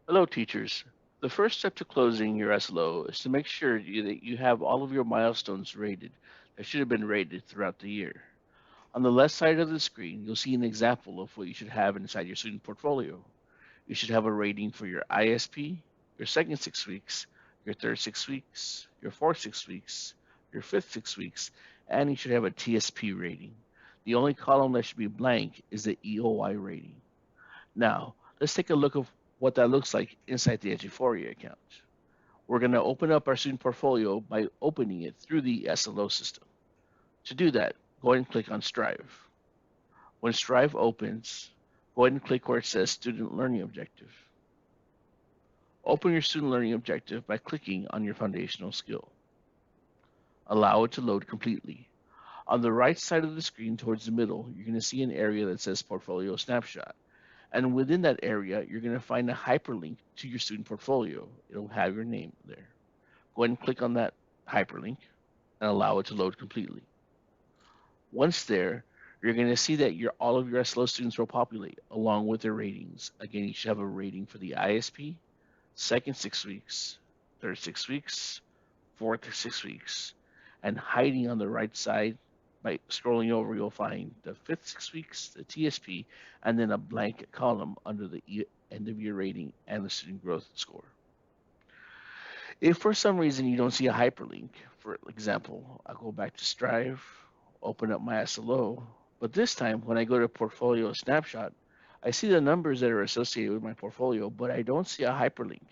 Hello, teachers. The first step to closing your SLO is to make sure that you have all of your milestones rated that should have been rated throughout the year. On the left side of the screen, you'll see an example of what you should have inside your student portfolio. You should have a rating for your ISP, your second 6 weeks, your third 6 weeks, your fourth 6 weeks, your fifth 6 weeks, and you should have a TSP rating. The only column that should be blank is the EOI rating. Now, let's take a look at what that looks like inside the Eduphoria account. We're going to open up our student portfolio by opening it through the SLO system. To do that, go ahead and click on Strive. When Strive opens, go ahead and click where it says Student Learning Objective. Open your student learning objective by clicking on your foundational skill. Allow it to load completely. On the right side of the screen towards the middle, you're going to see an area that says Portfolio Snapshot. And within that area, you're going to find a hyperlink to your student portfolio. It'll have your name there. Go ahead and click on that hyperlink and allow it to load completely. Once there, you're going to see that all of your SLO students will populate along with their ratings. Again, you should have a rating for the ISP, second 6 weeks, third 6 weeks, fourth 6 weeks, and hiding on the right side by scrolling over, you'll find the fifth 6 weeks, the TSP, and then a blank column under the end of year rating and the student growth score. If for some reason you don't see a hyperlink, for example, I'll go back to Strive, open up my SLO, but this time when I go to Portfolio Snapshot, I see the numbers that are associated with my portfolio, but I don't see a hyperlink.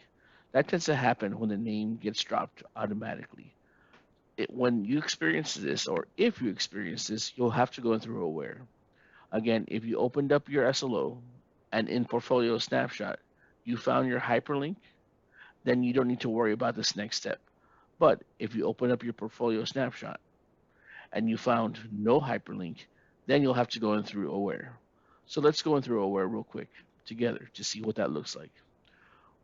That tends to happen when the name gets dropped automatically. When you experience this, or if you experience this, you'll have to go through Aware. Again, if you opened up your SLO and in Portfolio Snapshot, you found your hyperlink, then you don't need to worry about this next step. But if you open up your Portfolio Snapshot and you found no hyperlink, then you'll have to go in through Aware. So let's go in through Aware real quick together to see what that looks like.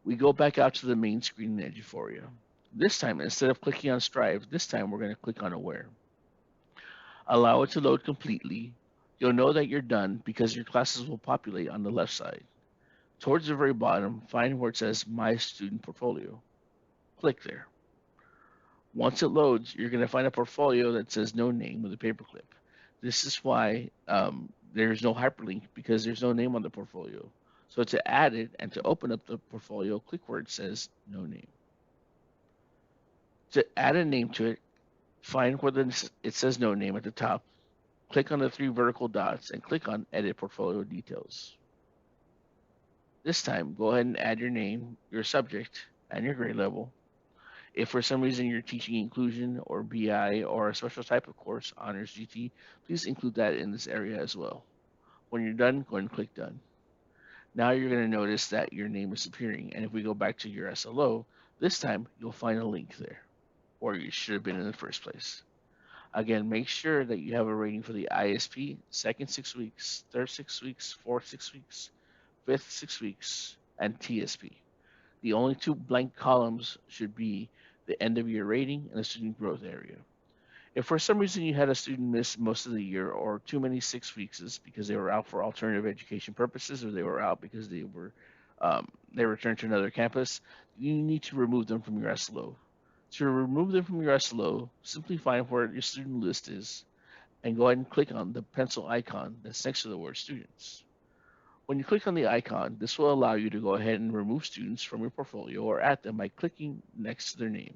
We go back out to the main screen in Eduphoria. This time, instead of clicking on Strive, this time we're going to click on Aware. Allow it to load completely. You'll know that you're done because your classes will populate on the left side. Towards the very bottom, find where it says My Student Portfolio. Click there. Once it loads, you're going to find a portfolio that says no name with a paperclip. This is why there's no hyperlink because there's no name on the portfolio. So to add it and to open up the portfolio, click where it says no name. To add a name to it, find where it says no name at the top, click on the three vertical dots, and click on Edit Portfolio Details. This time, go ahead and add your name, your subject, and your grade level. If for some reason you're teaching inclusion or BI or a special type of course, honors GT, please include that in this area as well. When you're done, go ahead and click done. Now you're going to notice that your name is appearing. And if we go back to your SLO, this time you'll find a link there, or you should have been in the first place. Again, make sure that you have a rating for the ISP, second 6 weeks, third 6 weeks, fourth 6 weeks, fifth 6 weeks, and TSP. The only two blank columns should be the end of year rating and the student growth area. If for some reason you had a student miss most of the year or too many 6 weeks because they were out for alternative education purposes or they were out because they returned to another campus, you need to remove them from your SLO. To remove them from your SLO, simply find where your student list is and go ahead and click on the pencil icon that's next to the word students. When you click on the icon, this will allow you to go ahead and remove students from your portfolio or add them by clicking next to their name.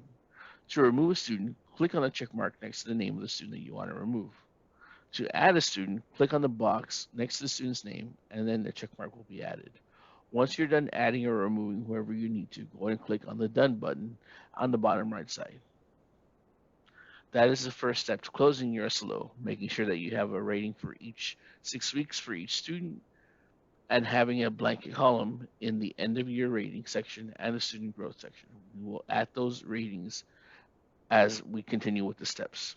To remove a student, click on the check mark next to the name of the student that you want to remove. To add a student, click on the box next to the student's name, and then the check mark will be added. Once you're done adding or removing whoever you need to, go ahead and click on the Done button on the bottom right side. That is the first step to closing your SLO, making sure that you have a rating for each 6 weeks for each student and having a blank column in the end of year rating section and the student growth section. We will add those ratings as we continue with the steps.